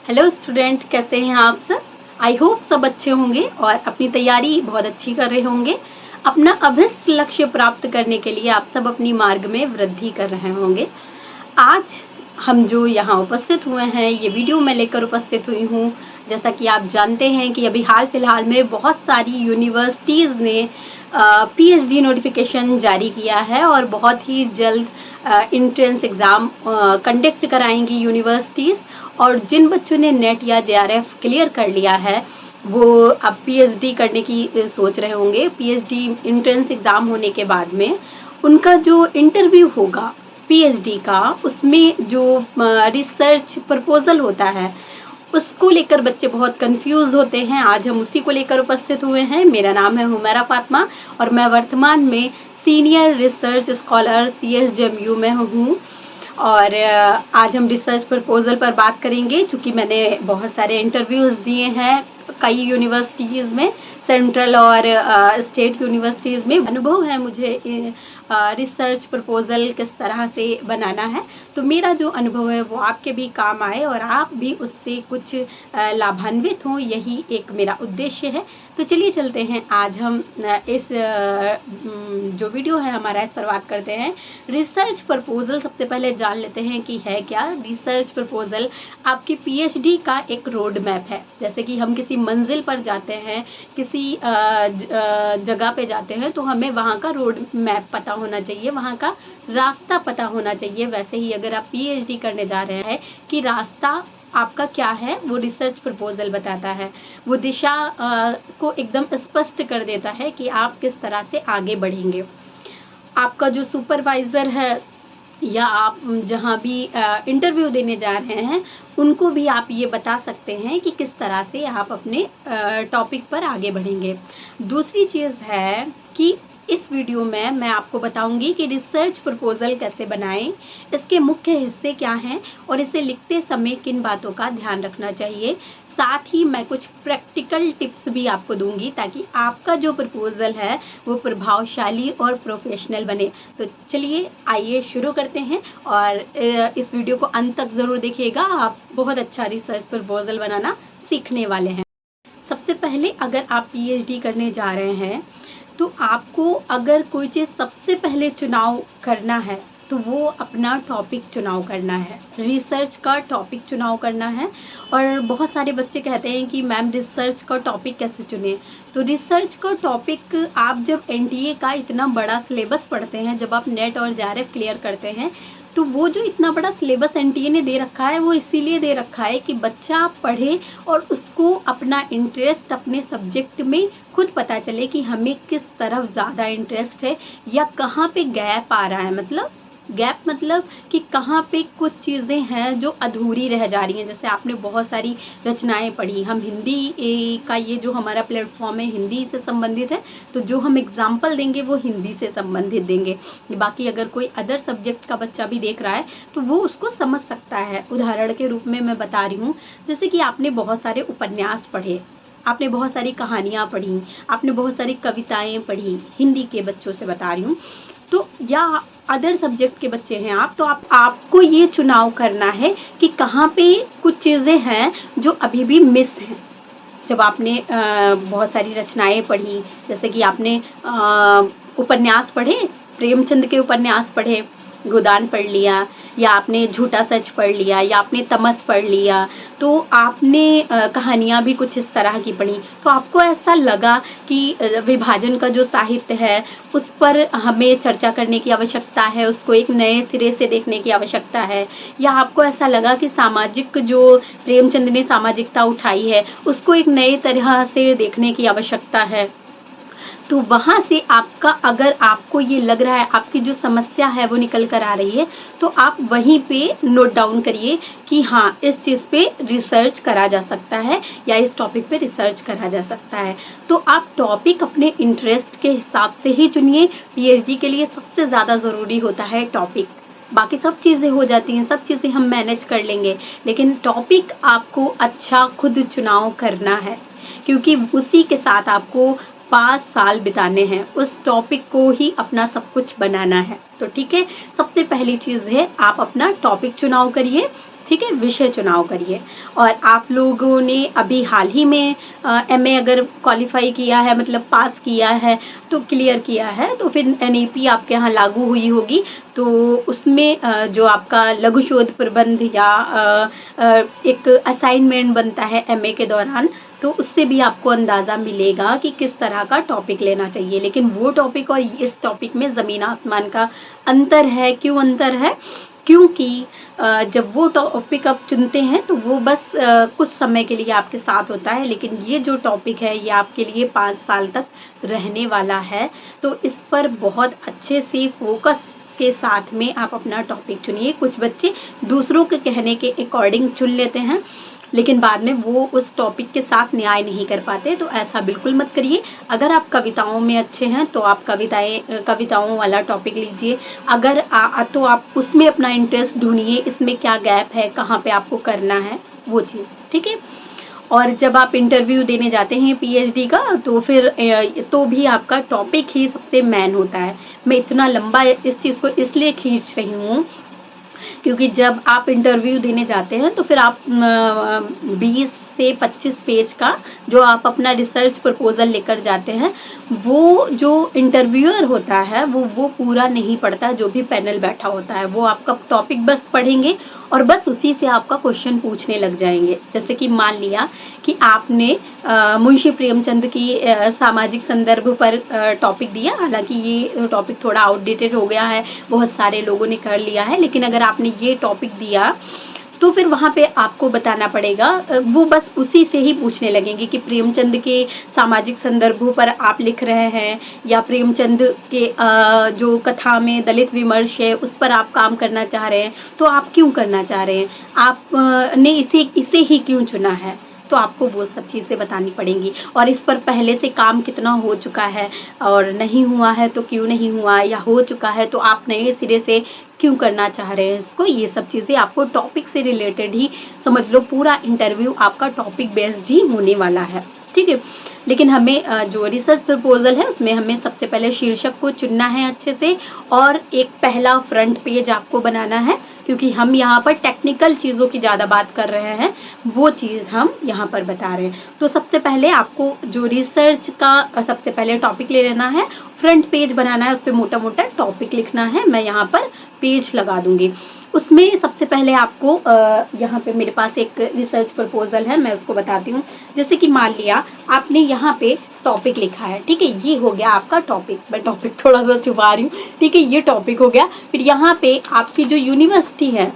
Hello student, कैसे हैं आप सब। आई होप सब अच्छे होंगे और अपनी तैयारी बहुत अच्छी कर रहे होंगे। अपना अभिष्ट लक्ष्य प्राप्त करने के लिए आप सब अपनी मार्ग में वृद्धि कर रहे होंगे। आज हम जो यहाँ उपस्थित हुए हैं, ये वीडियो मैं लेकर उपस्थित हुई हूँ। जैसा कि आप जानते हैं कि अभी हाल फिलहाल में बहुत सारी यूनिवर्सिटीज़ ने पीएचडी नोटिफिकेशन जारी किया है और बहुत ही जल्द इंट्रेंस एग्ज़ाम कंडक्ट कराएंगी यूनिवर्सिटीज़। और जिन बच्चों ने नेट या जेआरएफ क्लियर कर लिया है वो अब पीएचडी करने की सोच रहे होंगे। पीएचडी इंट्रेंस एग्ज़ाम होने के बाद में उनका जो इंटरव्यू होगा पीएचडी का, उसमें जो रिसर्च प्रपोजल होता है उसको लेकर बच्चे बहुत कंफ्यूज होते हैं। आज हम उसी को लेकर उपस्थित हुए हैं। मेरा नाम है हुमैरा फातिमा और मैं वर्तमान में सीनियर रिसर्च स्कॉलर सीएसजेएमयू में हूँ। और आज हम रिसर्च प्रपोजल पर बात करेंगे। चूँकि मैंने बहुत सारे इंटरव्यूज़ दिए हैं कई यूनिवर्सिटीज़ में, सेंट्रल और स्टेट यूनिवर्सिटीज़ में, अनुभव है मुझे रिसर्च प्रपोजल किस तरह से बनाना है। तो मेरा जो अनुभव है वो आपके भी काम आए और आप भी उससे कुछ लाभान्वित हों, यही एक मेरा उद्देश्य है। तो चलिए चलते हैं, आज हम इस जो वीडियो है हमारा, इस पर बात करते हैं। रिसर्च प्रपोजल सबसे पहले जान लेते हैं कि है क्या। रिसर्च प्रपोजल आपकी पीएचडी का एक रोड मैप है। जैसे कि हम किसी मंजिल पर जाते हैं, किसी जगह पे जाते हैं, तो हमें वहाँ का रोड मैप पता होना चाहिए, वहाँ का रास्ता पता होना चाहिए। वैसे ही अगर आप पीएचडी करने जा रहे हैं कि रास्ता आपका क्या है, वो रिसर्च प्रपोजल बताता है। वो दिशा को एकदम स्पष्ट कर देता है कि आप किस तरह से आगे बढ़ेंगे। आपका जो सुपरवाइज़र है या आप जहाँ भी इंटरव्यू देने जा रहे हैं उनको भी आप ये बता सकते हैं कि किस तरह से आप अपने टॉपिक पर आगे बढ़ेंगे। दूसरी चीज़ है कि इस वीडियो में मैं आपको बताऊंगी कि रिसर्च प्रपोजल कैसे बनाएं, इसके मुख्य हिस्से क्या हैं और इसे लिखते समय किन बातों का ध्यान रखना चाहिए। साथ ही मैं कुछ प्रैक्टिकल टिप्स भी आपको दूंगी ताकि आपका जो प्रपोजल है वो प्रभावशाली और प्रोफेशनल बने। तो चलिए आइए शुरू करते हैं और इस वीडियो को अंत तक ज़रूर देखिएगा। आप बहुत अच्छा रिसर्च प्रपोजल बनाना सीखने वाले हैं। सबसे पहले अगर आप पीएचडी करने जा रहे हैं तो आपको अगर कोई चीज़ सबसे पहले चुनाव करना है तो वो अपना टॉपिक चुनाव करना है, रिसर्च का टॉपिक चुनाव करना है। और बहुत सारे बच्चे कहते हैं कि मैम रिसर्च का टॉपिक कैसे चुने। तो रिसर्च का टॉपिक आप जब एनटीए का इतना बड़ा सिलेबस पढ़ते हैं, जब आप नेट और जेआरएफ क्लियर करते हैं, तो वो जो इतना बड़ा सिलेबस एनटीए ने दे रखा है वो इसीलिए दे रखा है कि बच्चा पढ़े और उसको अपना इंटरेस्ट अपने सब्जेक्ट में खुद पता चले कि हमें किस तरफ ज़्यादा इंटरेस्ट है या कहाँ पे गैप आ रहा है। मतलब गैप मतलब कि कहाँ पे कुछ चीज़ें हैं जो अधूरी रह जा रही हैं। जैसे आपने बहुत सारी रचनाएं पढ़ी, हम हिंदी का ये जो हमारा प्लेटफॉर्म है हिंदी से संबंधित है, तो जो हम एग्जाम्पल देंगे वो हिंदी से संबंधित देंगे। बाकी अगर कोई अदर सब्जेक्ट का बच्चा भी देख रहा है तो वो उसको समझ सकता है। उदाहरण के रूप में मैं बता रही हूँ, जैसे कि आपने बहुत सारे उपन्यास पढ़े, आपने बहुत सारी कहानियाँ पढ़ी, आपने बहुत सारी कविताएं पढ़ी, हिंदी के बच्चों से बता रही हूँ, तो या अदर सब्जेक्ट के बच्चे हैं आप, तो आपको ये चुनाव करना है कि कहाँ पे कुछ चीज़ें हैं जो अभी भी मिस हैं। जब आपने बहुत सारी रचनाएं पढ़ी, जैसे कि आपने उपन्यास पढ़े, प्रेमचंद के उपन्यास पढ़े, गोदान पढ़ लिया, या आपने झूठा सच पढ़ लिया, या आपने तमस पढ़ लिया, तो आपने कहानियाँ भी कुछ इस तरह की पढ़ी, तो आपको ऐसा लगा कि विभाजन का जो साहित्य है उस पर हमें चर्चा करने की आवश्यकता है, उसको एक नए सिरे से देखने की आवश्यकता है। या आपको ऐसा लगा कि सामाजिक जो प्रेमचंद ने सामाजिकता उठाई है उसको एक नए तरह से देखने की आवश्यकता है। तो वहाँ से आपका, अगर आपको ये लग रहा है आपकी जो समस्या है वो निकल कर आ रही है, तो आप वहीं पे नोट डाउन करिए कि हाँ इस चीज़ पे रिसर्च करा जा सकता है या इस टॉपिक पे रिसर्च करा जा सकता है। तो आप टॉपिक अपने इंटरेस्ट के हिसाब से ही चुनिए। पीएचडी के लिए सबसे ज़्यादा ज़रूरी होता है टॉपिक। बाकी सब चीज़ें हो जाती हैं, सब चीज़ें हम मैनेज कर लेंगे, लेकिन टॉपिक आपको अच्छा खुद चुनाव करना है, क्योंकि उसी के साथ आपको 5 साल बिताने हैं, उस टॉपिक को ही अपना सब कुछ बनाना है। तो ठीक है, सबसे पहली चीज़ है आप अपना टॉपिक चुनाव करिए। ठीक है, विषय चुनाव करिए। और आप लोगों ने अभी हाल ही में एमए अगर क्वालिफाई किया है, मतलब पास किया है, तो क्लियर किया है, तो फिर एनईपी आपके यहाँ लागू हुई होगी। तो उसमें जो आपका लघु शोध प्रबंध या एक असाइनमेंट बनता है एमए के दौरान, तो उससे भी आपको अंदाज़ा मिलेगा कि किस तरह का टॉपिक लेना चाहिए। लेकिन वो टॉपिक और इस टॉपिक में ज़मीन आसमान का अंतर है। क्यों अंतर है? क्योंकि जब वो टॉपिक आप चुनते हैं तो वो बस कुछ समय के लिए आपके साथ होता है, लेकिन ये जो टॉपिक है ये आपके लिए 5 साल तक रहने वाला है। तो इस पर बहुत अच्छे से फोकस के साथ में आप अपना टॉपिक चुनिए। कुछ बच्चे दूसरों के कहने के अकॉर्डिंग चुन लेते हैं, लेकिन बाद में वो उस टॉपिक के साथ न्याय नहीं कर पाते, तो ऐसा बिल्कुल मत करिए। अगर आप कविताओं में अच्छे हैं तो आप कविताओं वाला टॉपिक लीजिए। अगर तो आप उसमें अपना इंटरेस्ट ढूंढिए, इसमें क्या गैप है, कहाँ पे आपको करना है वो चीज़, ठीक है। और जब आप इंटरव्यू देने जाते हैं पीएचडी का, तो फिर तो भी आपका टॉपिक ही सबसे मेन होता है। मैं इतना लंबा इस चीज़ को इसलिए खींच रही हूँ क्योंकि जब आप इंटरव्यू देने जाते हैं तो फिर आप 20 से 25 पेज का जो आप अपना रिसर्च प्रपोजल लेकर जाते हैं, वो जो इंटरव्यूअर होता है वो पूरा नहीं पढ़ता। जो भी पैनल बैठा होता है वो आपका टॉपिक बस पढ़ेंगे और बस उसी से आपका क्वेश्चन पूछने लग जाएंगे। जैसे कि मान लिया कि आपने मुंशी प्रेमचंद की सामाजिक संदर्भ पर टॉपिक दिया, हालांकि ये टॉपिक थोड़ा आउटडेटेड हो गया है, बहुत सारे लोगों ने कर लिया है, लेकिन अगर आपने ये टॉपिक दिया तो फिर वहाँ पे आपको बताना पड़ेगा। वो बस उसी से ही पूछने लगेंगे कि प्रेमचंद के सामाजिक संदर्भों पर आप लिख रहे हैं या प्रेमचंद के जो कथा में दलित विमर्श है उस पर आप काम करना चाह रहे हैं, तो आप क्यों करना चाह रहे हैं, आपने इसे ही क्यों चुना है। तो आपको वो सब चीज़ें बतानी पड़ेंगी। और इस पर पहले से काम कितना हो चुका है, और नहीं हुआ है तो क्यों नहीं हुआ, या हो चुका है तो आप नए सिरे से क्यों करना चाह रहे हैं इसको। ये सब चीज़ें आपको टॉपिक से रिलेटेड ही समझ लो, पूरा इंटरव्यू आपका टॉपिक बेस्ड ही होने वाला है, ठीक है। लेकिन हमें जो रिसर्च प्रपोजल है उसमें हमें सबसे पहले शीर्षक को चुनना है अच्छे से, और एक पहला फ्रंट पेज आपको बनाना है, क्योंकि हम यहाँ पर टेक्निकल चीज़ों की ज़्यादा बात कर रहे हैं, वो चीज़ हम यहाँ पर बता रहे हैं। तो सबसे पहले आपको जो रिसर्च का सबसे पहले टॉपिक ले लेना है, फ्रंट पेज बनाना है, उस पर मोटा मोटा टॉपिक लिखना है। मैं यहाँ पर पेज लगा दूंगी। उसमें सबसे पहले आपको यहाँ पे मेरे पास एक रिसर्च प्रपोजल है, मैं उसको बताती हूँ। जैसे कि मान लिया आपने यहाँ पे टॉपिक लिखा है, ठीक है, ये हो गया आपका टॉपिक। मैं टॉपिक थोड़ा सा छुपा रही हूँ, ठीक है, ये टॉपिक हो गया। फिर यहाँ पे आपकी जो यूनिवर्सिटी है,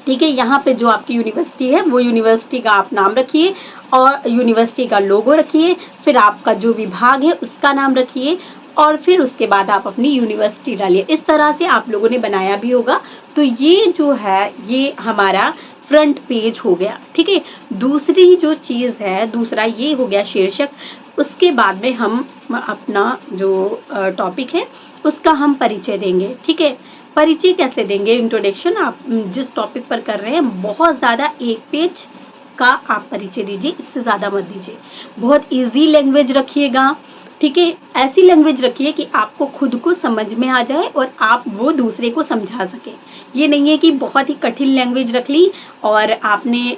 ठीक है, यहाँ पे जो आपकी यूनिवर्सिटी है वो यूनिवर्सिटी का आप नाम रखिए और यूनिवर्सिटी का लोगो रखिए। फिर आपका जो विभाग है उसका नाम रखिए, और फिर उसके बाद आप अपनी यूनिवर्सिटी डालिए। इस तरह से आप लोगों ने बनाया भी होगा। तो ये जो है ये हमारा फ्रंट पेज हो गया, ठीक है। दूसरी जो चीज़ है, दूसरा ये हो गया शीर्षक। उसके बाद में हम अपना जो टॉपिक है उसका हम परिचय देंगे, ठीक है। परिचय कैसे देंगे? इंट्रोडक्शन आप जिस टॉपिक पर कर रहे हैं, बहुत ज़्यादा एक पेज का आप परिचय दीजिए, इससे ज़्यादा मत दीजिए। बहुत इजी लैंग्वेज रखिएगा, ठीक है। ऐसी लैंग्वेज रखिए कि आपको खुद को समझ में आ जाए और आप वो दूसरे को समझा सकें। ये नहीं है कि बहुत ही कठिन लैंग्वेज रख ली और आपने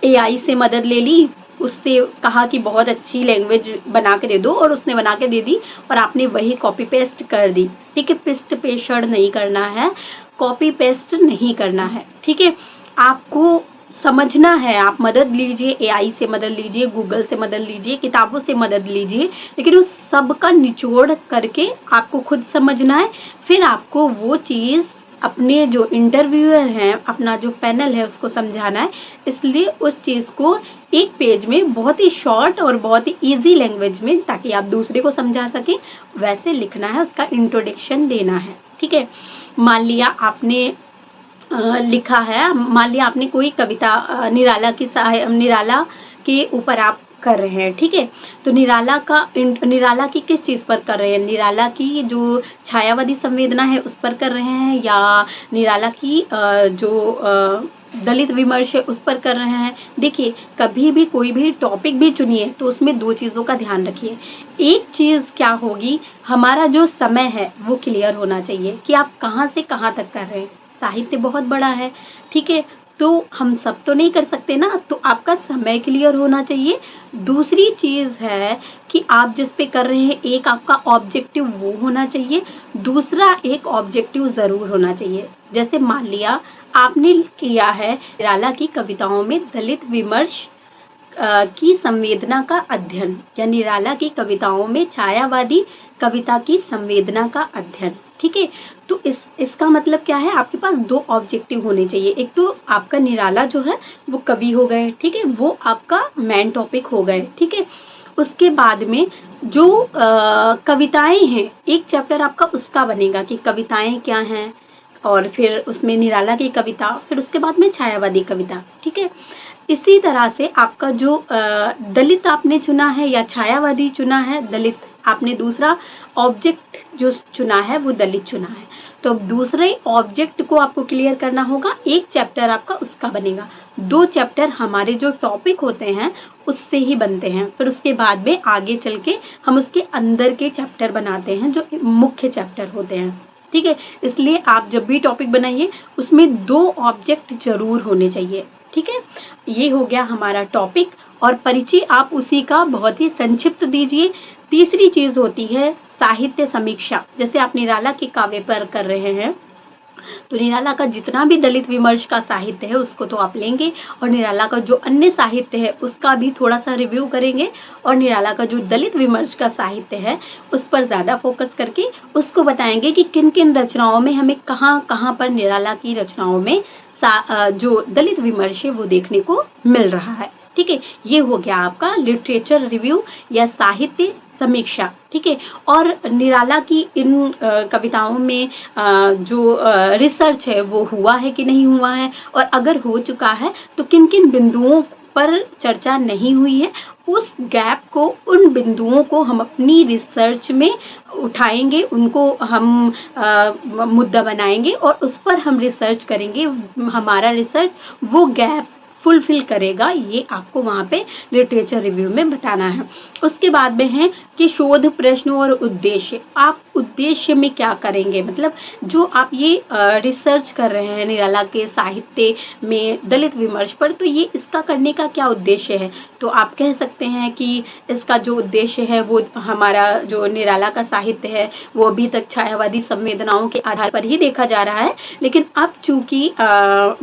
एआई से मदद ले ली, उससे कहा कि बहुत अच्छी लैंग्वेज बना के दे दो, और उसने बना के दे दी और आपने वही कॉपी पेस्ट कर दी, ठीक है। पिस्ट पेशड़ नहीं करना है, कॉपी पेस्ट नहीं करना है, ठीक है। आपको समझना है, आप मदद लीजिए, एआई से मदद लीजिए, गूगल से मदद लीजिए, किताबों से मदद लीजिए, लेकिन उस सब का निचोड़ करके आपको खुद समझना है। फिर आपको वो चीज़ अपने जो इंटरव्यूअर हैं, अपना जो पैनल है, उसको समझाना है। इसलिए उस चीज़ को एक पेज में बहुत ही शॉर्ट और बहुत ही इजी लैंग्वेज में, ताकि आप दूसरे को समझा सकें, वैसे लिखना है, उसका इंट्रोडक्शन देना है, ठीक है। मान लिया आपने लिखा है, मान लिया आपने कोई कविता निराला के ऊपर आप कर रहे हैं, ठीक है। तो निराला की किस चीज़ पर कर रहे हैं? निराला की जो छायावादी संवेदना है उस पर कर रहे हैं, या निराला की जो दलित विमर्श है उस पर कर रहे हैं? देखिए, कभी भी कोई भी टॉपिक भी चुनिए तो उसमें दो चीज़ों का ध्यान रखिए। एक चीज़ क्या होगी, हमारा जो समय है वो क्लियर होना चाहिए कि आप कहाँ से कहाँ तक कर रहे हैं। साहित्य बहुत बड़ा है, ठीक है, तो हम सब तो नहीं कर सकते ना, तो आपका समय क्लियर होना चाहिए। दूसरी चीज़ है कि आप जिस पे कर रहे हैं, एक आपका ऑब्जेक्टिव वो होना चाहिए, दूसरा एक ऑब्जेक्टिव ज़रूर होना चाहिए। जैसे मान लिया आपने किया है निराला की कविताओं में दलित विमर्श की संवेदना का अध्ययन, या निराला की कविताओं में छायावादी कविता की संवेदना का अध्ययन, ठीक है। तो इसका मतलब क्या है, आपके पास दो ऑब्जेक्टिव होने चाहिए। एक तो आपका निराला जो है वो कवि हो गए, ठीक है, वो आपका मेन टॉपिक हो गए, ठीक है। उसके बाद में जो कविताएं हैं, एक चैप्टर आपका उसका बनेगा कि कविताएं क्या हैं, और फिर उसमें निराला की कविता, फिर उसके बाद में छायावादी कविता, ठीक है। इसी तरह से आपका जो दलित आपने चुना है या छायावादी चुना है, दलित आपने दूसरा ऑब्जेक्ट जो चुना है वो दलित चुना है, तो अब दूसरे ऑब्जेक्ट को आपको क्लियर करना होगा। एक चैप्टर आपका उसका बनेगा, दो चैप्टर हमारे जो टॉपिक होते हैं उससे ही बनते हैं। फिर उसके बाद में आगे चल के हम उसके अंदर के चैप्टर बनाते हैं जो मुख्य चैप्टर होते हैं, ठीक है। इसलिए आप जब भी टॉपिक बनाइए उसमें दो ऑब्जेक्ट जरूर होने चाहिए, ठीक है। ये हो गया हमारा टॉपिक, और परिचय आप उसी का बहुत ही संक्षिप्त दीजिए। तीसरी चीज होती है साहित्य समीक्षा। जैसे आप निराला के काव्य पर कर रहे हैं, तो निराला का जितना भी दलित विमर्श का साहित्य है उसको तो आप लेंगे, और निराला का जो अन्य साहित्य है उसका भी थोड़ा सा रिव्यू करेंगे, और निराला का जो दलित विमर्श का साहित्य है उस पर ज़्यादा फोकस करके उसको बताएंगे कि किन किन रचनाओं में हमें कहाँ कहाँ पर निराला की रचनाओं में जो दलित विमर्श है वो देखने को मिल रहा है, ठीक है। ये हो गया आपका लिटरेचर रिव्यू या साहित्य समीक्षा, ठीक है। और निराला की इन कविताओं में जो रिसर्च है वो हुआ है कि नहीं हुआ है, और अगर हो चुका है तो किन किन बिंदुओं पर चर्चा नहीं हुई है, उस गैप को, उन बिंदुओं को हम अपनी रिसर्च में उठाएंगे, उनको हम मुद्दा बनाएंगे और उस पर हम रिसर्च करेंगे। हमारा रिसर्च वो गैप फुलफिल करेगा, ये आपको वहाँ पे लिटरेचर रिव्यू में बताना है। उसके बाद में है कि शोध प्रश्न और उद्देश्य। आप उद्देश्य में क्या करेंगे, मतलब जो आप ये रिसर्च कर रहे हैं निराला के साहित्य में दलित विमर्श पर, तो ये इसका करने का क्या उद्देश्य है। तो आप कह सकते हैं कि इसका जो उद्देश्य है वो हमारा जो निराला का साहित्य है वो अभी तक छायावादी संवेदनाओं के आधार पर ही देखा जा रहा है, लेकिन अब चूंकि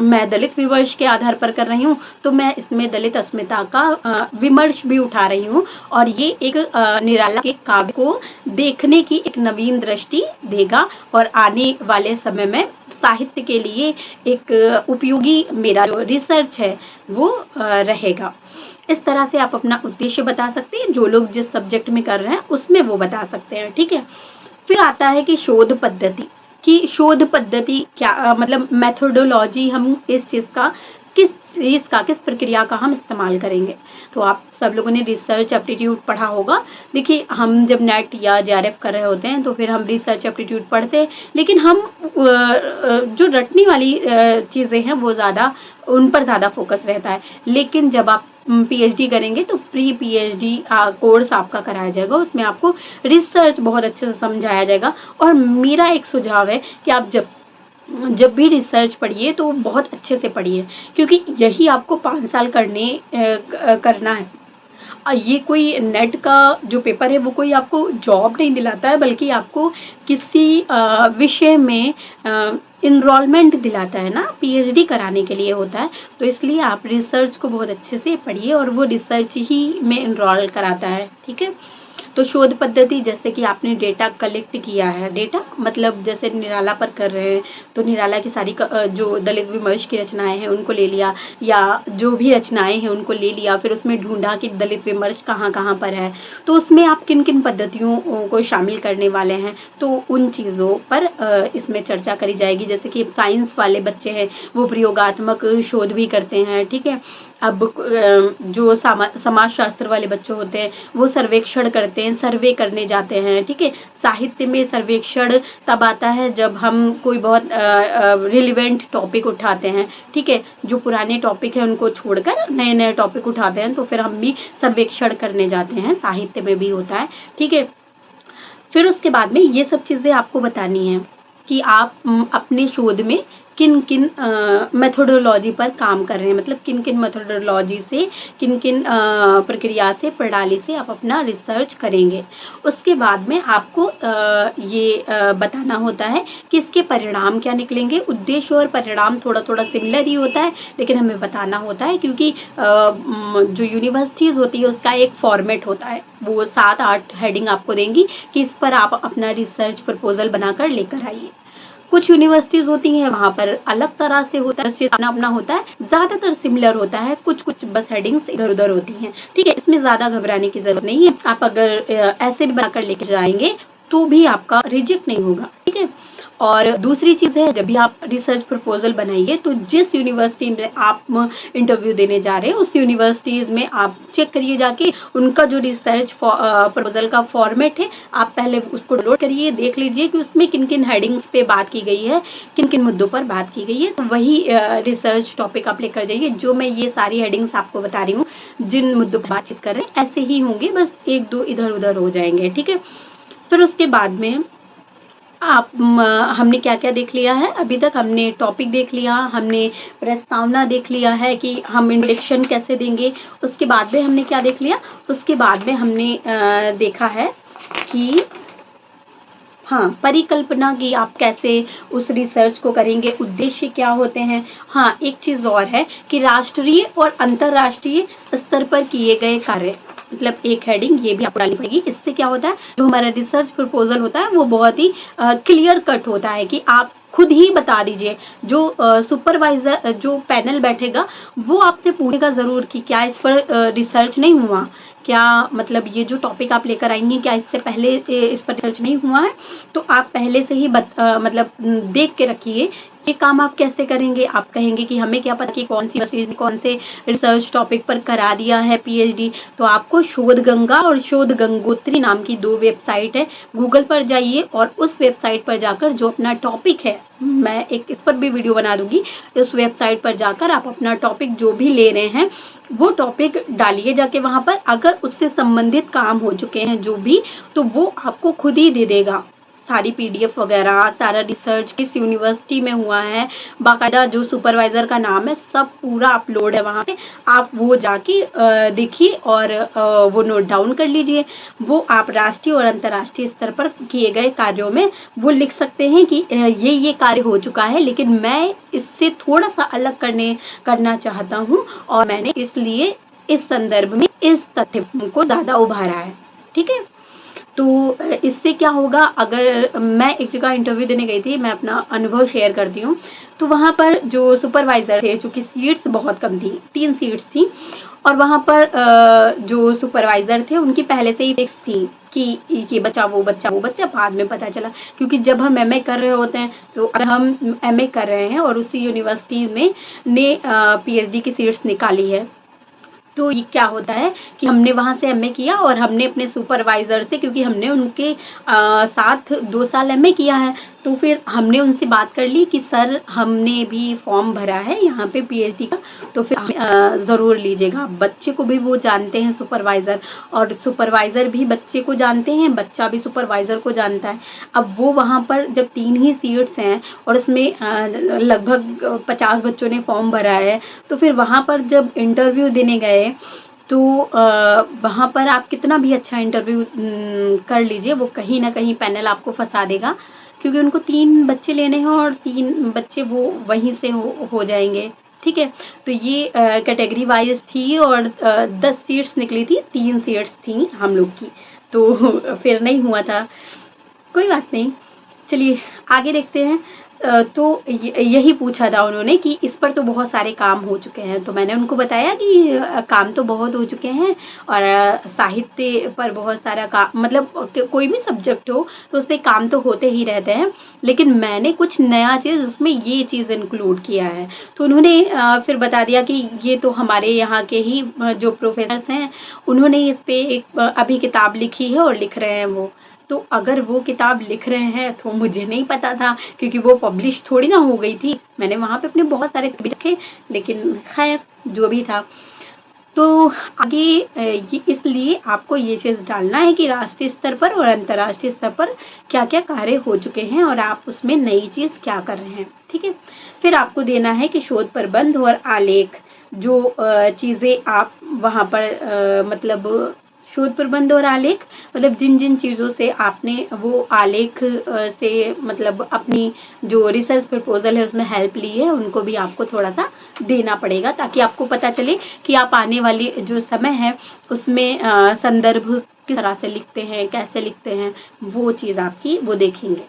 मैं दलित विमर्श के आधार पर कर रही हूँ तो मैं इसमें दलित अस्मिता का विमर्श भी उठा रही हूँ, और ये एक निराला के काव्य को देखने की एक नवीन दृष्टि देगा, और आने वाले समय में साहित्य के लिए एक उपयोगी मेरा जो रिसर्च है वो रहेगा। इस तरह से आप अपना उद्देश्य बता सकते हैं, जो लोग जिस सब्जेक्ट में कर रहे हैं उसमें वो बता सकते हैं, ठीक है। फिर आता है कि शोध पद्धति, कि शोध पद्धति क्या मतलब मेथोडोलॉजी, हम इस चीज़ का किस प्रक्रिया का हम इस्तेमाल करेंगे। तो आप सब लोगों ने रिसर्च एप्टीट्यूड पढ़ा होगा। देखिए, हम जब नेट या जेआरएफ कर रहे होते हैं तो फिर हम रिसर्च एप्टीट्यूड पढ़ते हैं, लेकिन हम जो रटने वाली चीज़ें हैं वो ज़्यादा, उन पर ज़्यादा फोकस रहता है। लेकिन जब आप पीएचडी करेंगे तो प्री पीएचडी कोर्स आपका कराया जाएगा, उसमें आपको रिसर्च बहुत अच्छे से समझाया जाएगा। और मेरा एक सुझाव है कि आप जब भी रिसर्च पढ़िए तो बहुत अच्छे से पढ़िए, क्योंकि यही आपको 5 साल करना है। ये कोई नेट का जो पेपर है वो कोई आपको जॉब नहीं दिलाता है, बल्कि आपको किसी विषय में इनरोलमेंट दिलाता है ना, पीएचडी कराने के लिए होता है। तो इसलिए आप रिसर्च को बहुत अच्छे से पढ़िए, और वो रिसर्च ही में इनरोल कराता है, ठीक है। तो शोध पद्धति, जैसे कि आपने डेटा कलेक्ट किया है, डेटा मतलब जैसे निराला पर कर रहे हैं तो निराला की सारी जो दलित विमर्श की रचनाएं हैं उनको ले लिया, या जो भी रचनाएं हैं उनको ले लिया, फिर उसमें ढूंढा कि दलित विमर्श कहाँ कहाँ पर है, तो उसमें आप किन किन पद्धतियों को शामिल करने वाले हैं, तो उन चीज़ों पर इसमें चर्चा करी जाएगी। जैसे कि साइंस वाले बच्चे हैं वो प्रयोगात्मक शोध भी करते हैं, ठीक है। अब जो समाज शास्त्र वाले बच्चे होते हैं वो सर्वेक्षण करते हैं, सर्वे करने जाते हैं, ठीक है। साहित्य में सर्वेक्षण तब आता है जब हम कोई बहुत रिलेवेंट टॉपिक उठाते हैं, ठीक है। जो पुराने टॉपिक हैं उनको छोड़कर नए नए टॉपिक उठाते हैं, तो फिर हम भी सर्वेक्षण करने जाते हैं, साहित्य में भी होता है, ठीक है। फिर उसके बाद में ये सब चीज़ें आपको बतानी है कि आप अपने शोध में किन किन मेथोडोलॉजी पर काम कर रहे हैं, मतलब किन किन मेथोडोलॉजी से, किन किन प्रक्रिया से, प्रणाली से आप अपना रिसर्च करेंगे। उसके बाद में आपको ये बताना होता है कि इसके परिणाम क्या निकलेंगे। उद्देश्य और परिणाम थोड़ा थोड़ा सिमिलर ही होता है, लेकिन हमें बताना होता है क्योंकि जो यूनिवर्सिटीज़ होती है उसका एक फॉर्मेट होता है, वो 7-8 हेडिंग आपको देंगी कि इस पर आप अपना रिसर्च प्रपोजल बनाकर लेकर आइए। कुछ यूनिवर्सिटीज़ होती हैं वहाँ पर अलग तरह से होता है, अपना अपना होता है, ज़्यादातर सिमिलर होता है, कुछ कुछ बस हेडिंग्स इधर उधर होती हैं, ठीक है। इसमें ज़्यादा घबराने की ज़रूरत नहीं है। आप अगर ऐसे भी बनाकर लेके जाएंगे तो भी आपका रिजेक्ट नहीं होगा, ठीक है। और दूसरी चीज़ है, जब भी आप रिसर्च प्रपोजल बनाइए तो जिस यूनिवर्सिटी में आप इंटरव्यू देने जा रहे हैं उस यूनिवर्सिटीज़ में आप चेक करिए जाके, उनका जो रिसर्च प्रपोजल का फॉर्मेट है आप पहले उसको डाउनलोड करिए, देख लीजिए कि उसमें किन किन हेडिंग्स पे बात की गई है, किन किन मुद्दों पर बात की गई है। तो वही रिसर्च टॉपिक आप लेकर जाइए। जो मैं ये सारी हेडिंग्स आपको बता रही हूँ, जिन मुद्दों पर बातचीत कर रहे हैं ऐसे ही होंगे, बस 1-2 इधर उधर हो जाएंगे, ठीक है। फिर उसके बाद में आप हमने क्या क्या देख लिया है अभी तक। हमने टॉपिक देख लिया, हमने प्रस्तावना देख लिया है कि हम इंट्रोडक्शन कैसे देंगे। उसके बाद में हमने क्या देख लिया, उसके बाद में हमने देखा है कि हाँ, परिकल्पना की आप कैसे उस रिसर्च को करेंगे, उद्देश्य क्या होते हैं। हाँ, एक चीज़ और है कि राष्ट्रीय और अंतर्राष्ट्रीय स्तर पर किए गए कार्य, मतलब एक हेडिंग ये भी आपको डालनी पड़ेगी। इससे क्या होता है, जो हमारा रिसर्च प्रपोजल होता है वो बहुत ही क्लियर कट होता है कि आप खुद ही बता दीजिए। जो सुपरवाइजर, जो पैनल बैठेगा वो आपसे पूछेगा ज़रूर कि क्या इस पर रिसर्च नहीं हुआ, क्या मतलब ये जो टॉपिक आप लेकर आएंगे क्या इससे पहले इस पर रिसर्च नहीं हुआ है। तो आप पहले से ही मतलब देख के रखिए ये काम आप कैसे करेंगे। आप कहेंगे कि हमें क्या पता कि कौन सी यूनिवर्सिटी ने कौन से रिसर्च टॉपिक पर करा दिया है पीएचडी। तो आपको शोध गंगा और शोध गंगोत्री नाम की 2 वेबसाइट है, गूगल पर जाइए और उस वेबसाइट पर जाकर जो अपना टॉपिक है, मैं एक इस पर भी वीडियो बना दूंगी, उस वेबसाइट पर जाकर आप अपना टॉपिक जो भी ले रहे हैं वो टॉपिक डालिए जाके वहाँ पर। अगर उससे संबंधित काम हो चुके हैं जो भी, तो वो आपको खुद ही दे देगा सारी पीडीएफ वगैरह, सारा रिसर्च किस यूनिवर्सिटी में हुआ है, बाकायदा जो सुपरवाइजर का नाम है, सब पूरा अपलोड है वहाँ पे। आप वो जाके देखिए और वो नोट डाउन कर लीजिए। वो आप राष्ट्रीय और अंतर्राष्ट्रीय स्तर पर किए गए कार्यों में वो लिख सकते हैं कि ये कार्य हो चुका है, लेकिन मैं इससे थोड़ा सा अलग करना चाहता हूँ और मैंने इसलिए इस संदर्भ में इस तथ्य को ज़्यादा उभारा है, ठीक है। तो इससे क्या होगा, अगर मैं एक जगह इंटरव्यू देने गई थी, मैं अपना अनुभव शेयर करती हूँ। तो वहाँ पर जो सुपरवाइज़र थे, चूँकि सीट्स बहुत कम थी, 3 सीट्स थी, और वहाँ पर जो सुपरवाइज़र थे उनकी पहले से ही फिक्स थी कि ये बच्चा वो बच्चा वो बच्चा। बाद में पता चला, क्योंकि जब हम एमए कर रहे होते हैं, तो अगर हम एमए कर रहे हैं और उसी यूनिवर्सिटी में ने पीएचडी की सीट्स निकाली है, तो ये क्या होता है कि हमने वहाँ से एमए किया और हमने अपने सुपरवाइज़र से, क्योंकि हमने उनके साथ 2 साल एमए किया है, तो फिर हमने उनसे बात कर ली कि सर हमने भी फॉर्म भरा है यहाँ पे पीएचडी का, तो फिर ज़रूर लीजिएगा। बच्चे को भी वो जानते हैं सुपरवाइज़र, और सुपरवाइज़र भी बच्चे को जानते हैं, बच्चा भी सुपरवाइज़र को जानता है। अब वो वहाँ पर जब 3 ही सीट्स हैं और उसमें लगभग 50 बच्चों ने फॉर्म भरा है, तो फिर वहाँ पर जब इंटरव्यू देने गए, तो वहाँ पर आप कितना भी अच्छा इंटरव्यू कर लीजिए, वो कहीं ना कहीं पैनल आपको फंसा देगा, क्योंकि उनको 3 बच्चे लेने हैं और 3 बच्चे वो वहीं से हो जाएंगे, ठीक है। तो ये कैटेगरी वाइज थी और 10 सीट्स निकली थी, 3 सीट्स थी हम लोग की, तो फिर नहीं हुआ था। कोई बात नहीं, चलिए आगे देखते हैं। तो यही पूछा था उन्होंने कि इस पर तो बहुत सारे काम हो चुके हैं, तो मैंने उनको बताया कि काम तो बहुत हो चुके हैं और साहित्य पर बहुत सारा काम, मतलब कोई भी सब्जेक्ट हो तो उस पर काम तो होते ही रहते हैं, लेकिन मैंने कुछ नया चीज़ उसमें ये चीज़ इंक्लूड किया है। तो उन्होंने फिर बता दिया कि ये तो हमारे यहाँ के ही जो प्रोफेसर्स हैं उन्होंने इस पर एक अभी किताब लिखी है और लिख रहे हैं वो। तो अगर वो किताब लिख रहे हैं तो मुझे नहीं पता था, क्योंकि वो पब्लिश थोड़ी ना हो गई थी। मैंने वहाँ पे अपने बहुत सारे रखे, लेकिन खैर जो भी था। तो आगे ये इसलिए आपको ये चीज़ डालना है कि राष्ट्रीय स्तर पर और अंतर्राष्ट्रीय स्तर पर क्या-क्या कार्य हो चुके हैं और आप उसमें नई चीज़ क्या कर रहे हैं, ठीक है? फिर आपको देना है कि शोध प्रबंध और आलेख जो चीज़ें आप वहाँ पर मतलब शोध प्रबंध और आलेख मतलब जिन-जिन चीज़ों से आपने वो आलेख से मतलब अपनी जो रिसर्च प्रपोज़ल है उसमें हेल्प ली है, उनको भी आपको थोड़ा-सा देना पड़ेगा ताकि आपको पता चले कि आप आने वाली जो समय है उसमें संदर्भ किस तरह से लिखते हैं, कैसे लिखते हैं, वो चीज़ आपकी वो देखेंगे।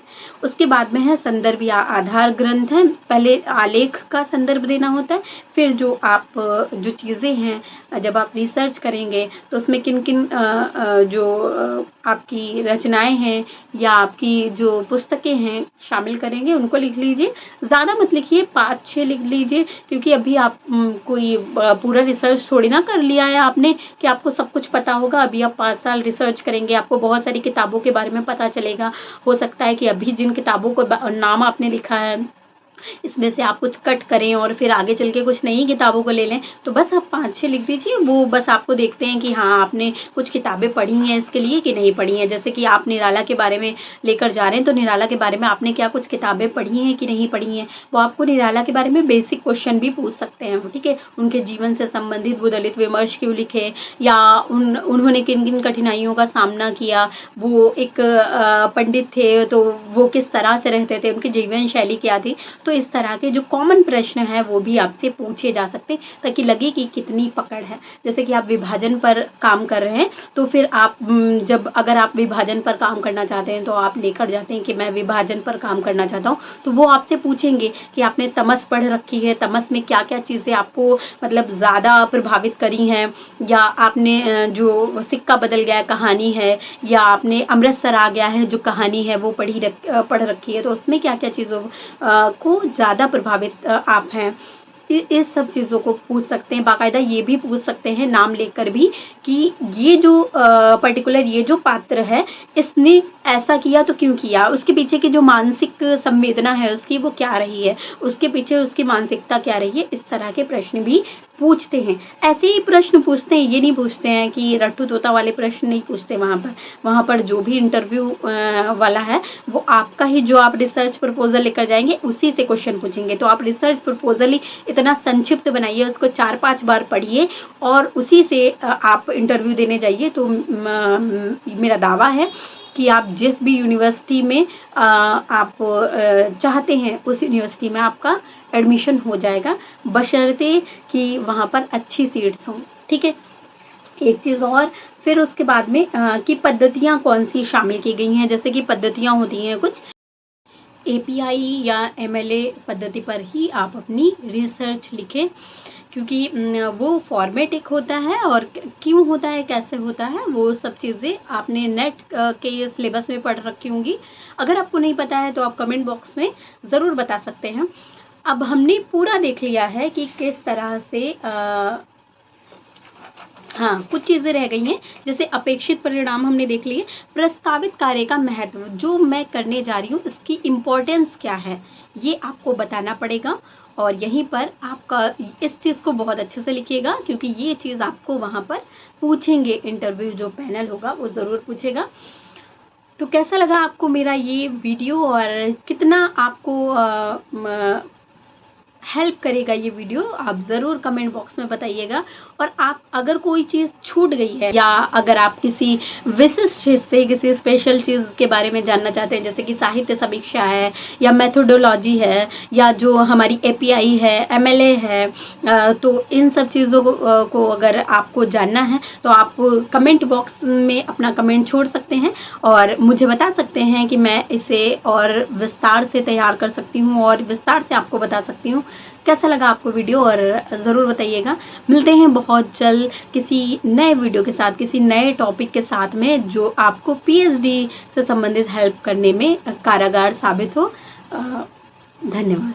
उसके बाद में है संदर्भ या आधार ग्रंथ है, पहले आलेख का संदर्भ देना होता है, फिर जो आप जो चीज़ें हैं जब आप रिसर्च करेंगे तो उसमें किन-किन जो आपकी रचनाएँ हैं या आपकी जो पुस्तकें हैं शामिल करेंगे उनको लिख लीजिए। ज़्यादा मत लिखिए, 5-6 लिख लीजिए क्योंकि अभी आप कोई पूरा रिसर्च थोड़ी ना कर लिया है आपने कि आपको सब कुछ पता होगा। अभी आप 5 साल रिसर्च करेंगे, आपको बहुत सारी किताबों के बारे में पता चलेगा। हो सकता है कि अभी जिन किताबों को नाम आपने लिखा है इसमें से आप कुछ कट करें और फिर आगे चल के कुछ नई किताबों को ले लें, तो बस आप 5-6 लिख दीजिए। वो बस आपको देखते हैं कि हाँ, आपने कुछ किताबें पढ़ी हैं इसके लिए कि नहीं पढ़ी हैं। जैसे कि आप निराला के बारे में लेकर जा रहे हैं, तो निराला के बारे में आपने क्या कुछ किताबें पढ़ी हैं कि नहीं पढ़ी हैं? वो आपको निराला के बारे में बेसिक क्वेश्चन भी पूछ सकते हैं वो, ठीक है? उनके जीवन से संबंधित वो दलित विमर्श क्यों लिखे या उन्होंने किन-किन कठिनाइयों का सामना किया? वो एक पंडित थे, तो वो किस तरह से रहते थे? उनकी जीवन शैली क्या थी? तो इस तरह के जो कॉमन प्रश्न हैं वो भी आपसे पूछे जा सकते हैं ताकि लगे कि कितनी पकड़ है। जैसे कि आप विभाजन पर काम कर रहे हैं तो फिर आप जब अगर आप विभाजन पर काम करना चाहते हैं तो आप लेकर जाते हैं कि मैं विभाजन पर काम करना चाहता हूँ, तो वो आपसे पूछेंगे कि आपने तमस पढ़ रखी है, तमस में क्या-क्या चीज़ें आपको मतलब ज़्यादा प्रभावित करी हैं या आपने जो सिक्का बदल गया कहानी है या आपने अमृतसर आ गया है जो कहानी है वो पढ़ रखी है, तो उसमें क्या-क्या चीज़ों को ज़्यादा प्रभावित आप हैं। इस सब चीज़ों को पूछ सकते हैं, बाकायदा ये भी पूछ सकते हैं नाम लेकर भी कि ये जो पर्टिकुलर ये जो पात्र है, इसने ऐसा किया तो क्यों किया? उसके पीछे की जो मानसिक संवेदना है उसकी वो क्या रही है? उसके पीछे उसकी मानसिकता क्या रही है? इस तरह के प्रश्न भी पूछते हैं। ऐसे ही प्रश्न पूछते हैं, ये नहीं पूछते हैं कि रट्टू तोता वाले प्रश्न नहीं पूछते वहाँ पर। वहाँ पर जो भी इंटरव्यू वाला है, वो आपका ही जो आप रिसर्च प्रपोज़ल लेकर जाएँगे, उसी से क्वेश्चन पूछेंगे। तो आप रिसर्च प्रपोज़ल ही इतना संक्षिप्त बनाइए, उसको 4-5 बार पढ़िए और उसी से आप इंटरव्यू देने जाइए। तो मेरा दावा है कि आप जिस भी यूनिवर्सिटी में आप चाहते हैं उस यूनिवर्सिटी में आपका एडमिशन हो जाएगा, बशर्ते कि वहाँ पर अच्छी सीट्स हों, ठीक है? एक चीज़ और फिर उसके बाद में कि पद्धतियाँ कौन-सी शामिल की गई हैं, जैसे कि पद्धतियाँ होती हैं कुछ एपीआई या एमएलए पद्धति पर ही आप अपनी रिसर्च लिखें क्योंकि वो फॉर्मेट एक होता है और क्यों होता है, कैसे होता है, वो सब चीज़ें आपने नेट के सिलेबस में पढ़ रखी होंगी। अगर आपको नहीं पता है तो आप कमेंट बॉक्स में ज़रूर बता सकते हैं। अब हमने पूरा देख लिया है कि किस तरह से हाँ, कुछ चीज़ें रह गई हैं, जैसे अपेक्षित परिणाम हमने देख लिए। प्रस्तावित कार्य का महत्व, जो मैं करने जा रही हूँ इसकी इम्पोर्टेंस क्या है, ये आपको बताना पड़ेगा और यहीं पर आपका इस चीज़ को बहुत अच्छे से लिखिएगा क्योंकि ये चीज़ आपको वहाँ पर पूछेंगे, इंटरव्यू जो पैनल होगा वो ज़रूर पूछेगा। तो कैसा लगा आपको मेरा ये वीडियो और कितना आपको हेल्प करेगा ये वीडियो, आप ज़रूर कमेंट बॉक्स में बताइएगा। और आप अगर कोई चीज़ छूट गई है या अगर आप किसी विशिष्ट हिस्से, किसी स्पेशल चीज़ के बारे में जानना चाहते हैं, जैसे कि साहित्य समीक्षा है या मेथोडोलॉजी है या जो हमारी एपीआई है, एमएलए है, तो इन सब चीज़ों को अगर आपको जानना है तो आप कमेंट बॉक्स में अपना कमेंट छोड़ सकते हैं और मुझे बता सकते हैं कि मैं इसे और विस्तार से तैयार कर सकती हूँ और विस्तार से आपको बता सकती हूँ। कैसा लगा आपको वीडियो और ज़रूर बताइएगा। मिलते हैं बहुत जल्द किसी नए वीडियो के साथ, किसी नए टॉपिक के साथ में जो आपको पीएचडी से संबंधित हेल्प करने में कारगर साबित हो। धन्यवाद।